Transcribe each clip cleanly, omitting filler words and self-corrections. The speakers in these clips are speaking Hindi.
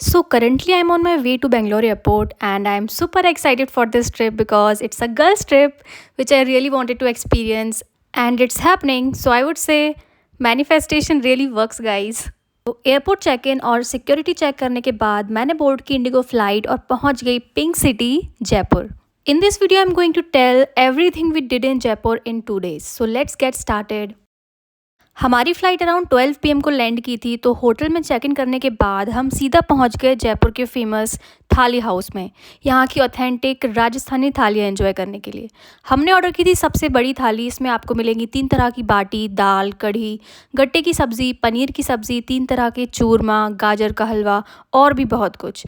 So currently I'm on my way to Bangalore airport and I'm super excited for this trip because it's a girls trip which I really wanted to experience and it's happening. So I would say manifestation really works guys. तो एयरपोर्ट चेक इन और सिक्योरिटी चेक करने के बाद मैंने बोर्ड की इंडिगो फ्लाइट और पहुंच गई pink city Jaipur. In this video I'm going to tell everything we did in Jaipur in 2 days. So let's get started. हमारी फ़्लाइट अराउंड 12 PM को लैंड की थी, तो होटल में चेक इन करने के बाद हम सीधा पहुंच गए जयपुर के फेमस थाली हाउस में, यहाँ की ऑथेंटिक राजस्थानी थालियाँ एंजॉय करने के लिए. हमने ऑर्डर की थी सबसे बड़ी थाली. इसमें आपको मिलेंगी 3 तरह की बाटी, दाल, कढ़ी, गट्टे की सब्ज़ी, पनीर की सब्ज़ी, 3 तरह के चूरमा, गाजर का हलवा और भी बहुत कुछ.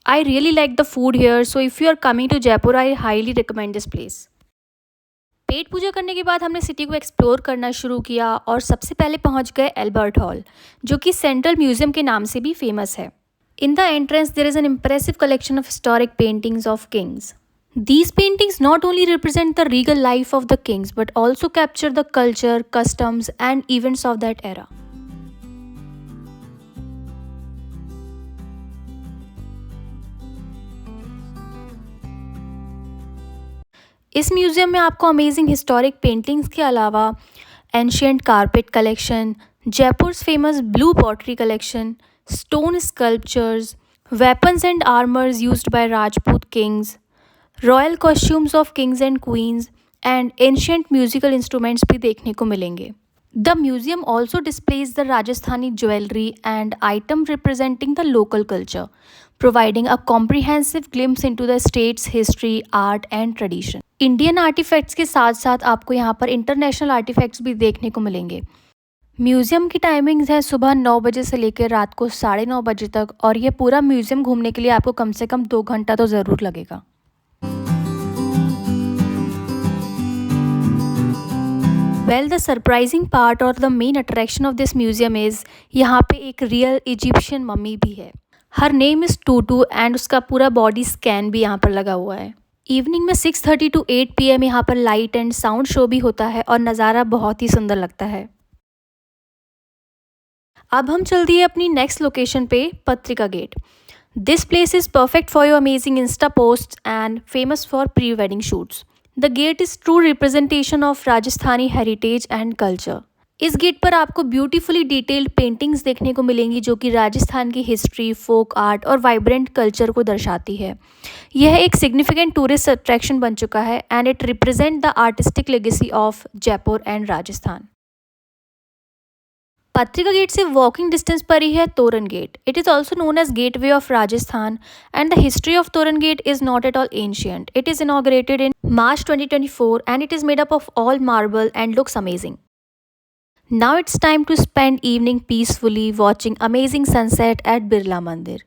I really like the food here, so if you are coming to Jaipur I highly recommend this place. पेट पूजा करने के बाद हमने सिटी को एक्सप्लोर करना शुरू किया और सबसे पहले पहुंच गए एल्बर्ट हॉल, जो कि सेंट्रल म्यूजियम के नाम से भी फेमस है. In the entrance there is an impressive collection of historic paintings of kings. These paintings not only represent the regal life of the kings but also capture the culture, customs, and events of that era. इस म्यूज़ियम में आपको अमेजिंग हिस्टोरिक पेंटिंग्स के अलावा ancient carpet collection, Jaipur's famous blue pottery collection, stone sculptures, weapons and armours used by Rajput kings, royal costumes of kings and queens and ancient musical instruments भी देखने को मिलेंगे. The museum also displays the Rajasthani jewelry and items representing the local culture, providing a comprehensive glimpse into the state's history, art and tradition. Indian artifacts के साथ साथ आपको यहाँ पर इंटरनेशनल आर्टिफैक्ट्स भी देखने को मिलेंगे. म्यूज़ियम की टाइमिंग्स है सुबह 9 बजे से लेकर रात को 9:30 बजे तक, और ये पूरा म्यूज़ियम घूमने के लिए आपको कम से कम 2 घंटा तो ज़रूर लगेगा. Well, the surprising part और the main attraction of this museum is यहाँ पे एक रियल इजिप्शियन मम्मी भी है. Her name is Tutu and उसका पूरा बॉडी स्कैन भी यहाँ पर लगा हुआ है. इवनिंग में 6:30 to 8 PM यहाँ पर लाइट एंड साउंड शो भी होता है और नज़ारा बहुत ही सुंदर लगता है. अब हम चल दिए अपनी नेक्स्ट लोकेशन पे, Patrika gate. This place is perfect for your amazing insta post and famous for pre wedding shoots. The gate is true representation of Rajasthani heritage and culture. इस गेट पर आपको ब्यूटीफुली डिटेल्ड पेंटिंग्स देखने को मिलेंगी जो कि राजस्थान की हिस्ट्री, फोक आर्ट और वाइब्रेंट कल्चर को दर्शाती है. यह एक सिग्निफिकेंट टूरिस्ट अट्रैक्शन बन चुका है and it represent the artistic legacy of Jaipur and Rajasthan. Patrika gate से वॉकिंग डिस्टेंस पर ही है Toran gate. It is also known as gateway of Rajasthan and the history of Toran gate is not at all ancient. It is inaugurated in March 2024 and it is made up of all marble and looks amazing. Now it's time to spend evening peacefully watching amazing sunset at Birla Mandir.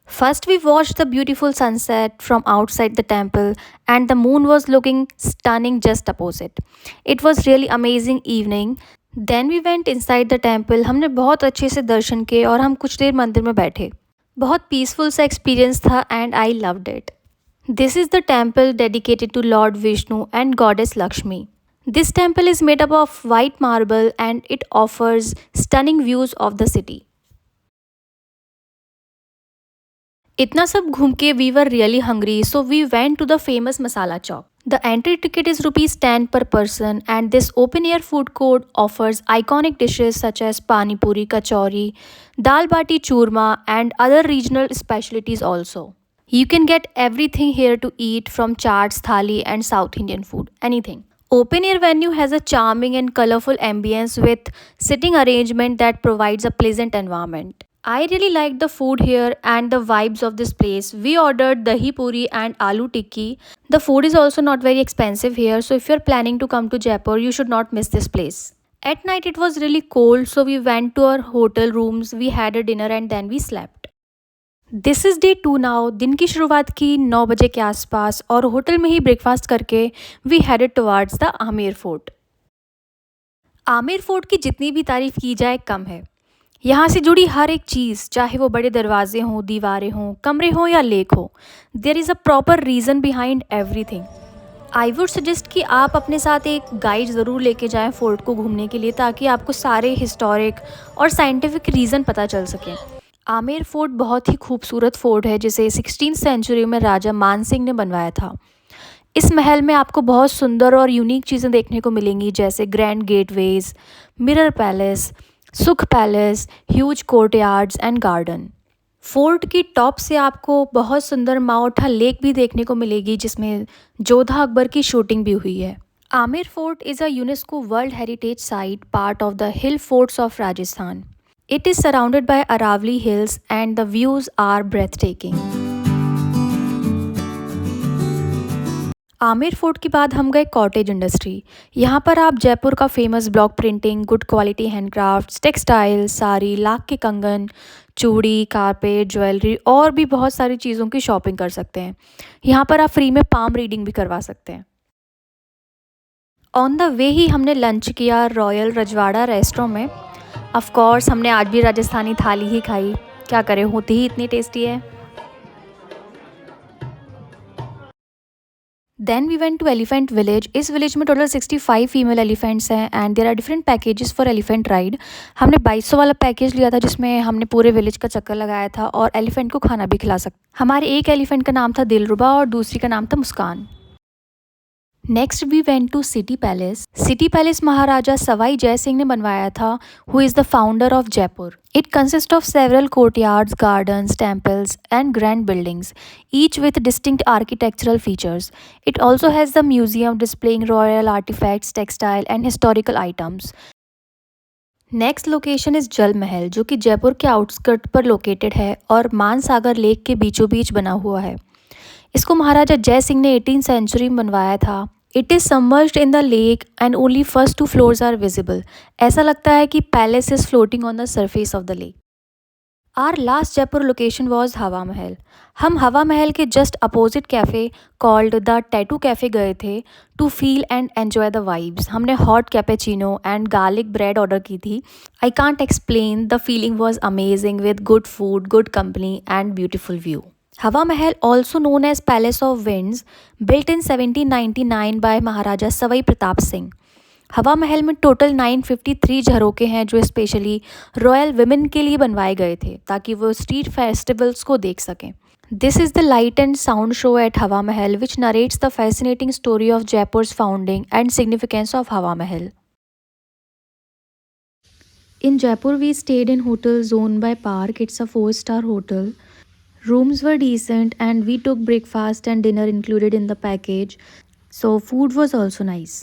First we watched the beautiful sunset from outside the temple and the moon was looking stunning just opposite. It was really amazing evening. Then we went inside the temple. हमने बहुत अच्छे से दर्शन किए और हम कुछ देर मंदिर में बैठे. बहुत पीसफुल सा एक्सपीरियंस था and I loved it. This is the temple dedicated to Lord Vishnu and Goddess Lakshmi. This temple is made up of white marble and it offers stunning views of the city. इतना सब घूम के we were really hungry, so we went to the famous Masala Chowk. The entry ticket is ₹10 per person and this open air food court offers iconic dishes such as pani puri, kachori, dal bati churma and other regional specialties also. You can get everything here to eat from chaats, thali and South Indian food, anything. Open air venue has a charming and colorful ambience with sitting arrangement that provides a pleasant environment. I really liked the food here and the vibes of this place. We ordered dahi puri and aloo tikki. The food is also not very expensive here, so if you're planning to come to Jaipur, you should not miss this place. At night it was really cold, so we went to our hotel rooms, we had a dinner and then we slept. This is day 2 now. दिन की शुरुआत की 9 बजे के आसपास और होटल में ही ब्रेकफास्ट करके we headed towards the Amer fort. Amer fort की जितनी भी तारीफ़ की जाए कम है. यहाँ से जुड़ी हर एक चीज़, चाहे वो बड़े दरवाजे हों, दीवारें हों, कमरे हों या लेक हो, there is a proper reason behind everything. I would suggest कि आप अपने साथ एक गाइड ज़रूर लेके जाएं फोर्ट को घूमने के लिए, ताकि आपको सारे हिस्टोरिक और साइंटिफिक रीज़न पता चल सकें. आमेर फोर्ट बहुत ही खूबसूरत फोर्ट है जिसे 16th सेंचुरी में राजा मान सिंह ने बनवाया था। इस महल में आपको बहुत सुंदर और यूनिक चीज़ें देखने को मिलेंगी जैसे ग्रैंड गेटवेज, मिरर पैलेस, सुख palace, huge courtyards and garden. Fort की टॉप से आपको बहुत सुंदर माओठा लेक भी देखने को मिलेगी जिसमें जोधा अकबर की शूटिंग भी हुई है। Amer fort is a UNESCO world heritage site part of the hill forts of Rajasthan. It is surrounded by Aravali hills and the views are breathtaking. Amer fort के बाद हम गए कॉटेज इंडस्ट्री। यहाँ पर आप जयपुर का famous block printing, good quality handcrafts, textile, sari, लाख के कंगन, चूड़ी, कारपेट, ज्वेलरी और भी बहुत सारी चीज़ों की शॉपिंग कर सकते हैं। यहाँ पर आप फ्री में पाम रीडिंग भी करवा सकते हैं। ऑन द वे ही हमने लंच किया रॉयल रजवाड़ा रेस्टोरेंट में। ऑफ कोर्स हमने आज भी राजस्थानी थाली ही खाई, क्या करें होती ही इतनी टेस्टी है। Then we went to elephant village. इस विलेज में टोटल 65 फीमेल एलिफेंट्स हैं and there are different packages for elephant ride. हमने 2200 वाला पैकेज लिया था जिसमें हमने पूरे विलेज का चक्कर लगाया था और एलिफेंट को खाना भी खिला सकते। हमारे एक एलिफेंट का नाम था दिलरुबा और दूसरी का नाम था Muskan. Next we went to city palace. City palace Maharaja Sawai Jai Singh ने बनवाया था, who is the founder of Jaipur. It consist of several courtyards, gardens, temples and grand buildings, each with distinct architectural features. It also has the museum displaying royal artifacts, textile and historical items. Next location is जल महल जो कि जयपुर के आउटस्कर्ट पर लोकेटेड है और मानसागर लेक के बीचों बीच बना हुआ है। इसको महाराजा जय सिंह ने 18th सेंचुरी में बनवाया था। It is submerged in the lake and only first 2 floors are visible. ऐसा लगता है कि palace is floating on the surface of the lake. Our last Jaipur location was Hawa Mahal. हम हवा महल के just opposite cafe called the tattoo cafe गए थे to feel and enjoy the vibes. हमने hot cappuccino and garlic bread order की थी। I can't explain, the feeling was amazing with good food, good company and beautiful view. Hawa Mahal, also known as Palace of Winds, built in 1799 by महाराजा सवाई प्रताप सिंह। हवा महल में टोटल 953 झरोके हैं जो स्पेशली रॉयल विमेन के लिए बनवाए गए थे ताकि वो स्ट्रीट फेस्टिवल्स को देख सकें। This is the light and sound show at Hawa Mahal which narrates the fascinating story of Jaipur's founding and significance of Hawa Mahal. In Jaipur, we stayed in Hotel Zone by Park. It's a 4-star hotel. Rooms were decent and we took breakfast and dinner included in the package. So food was also nice.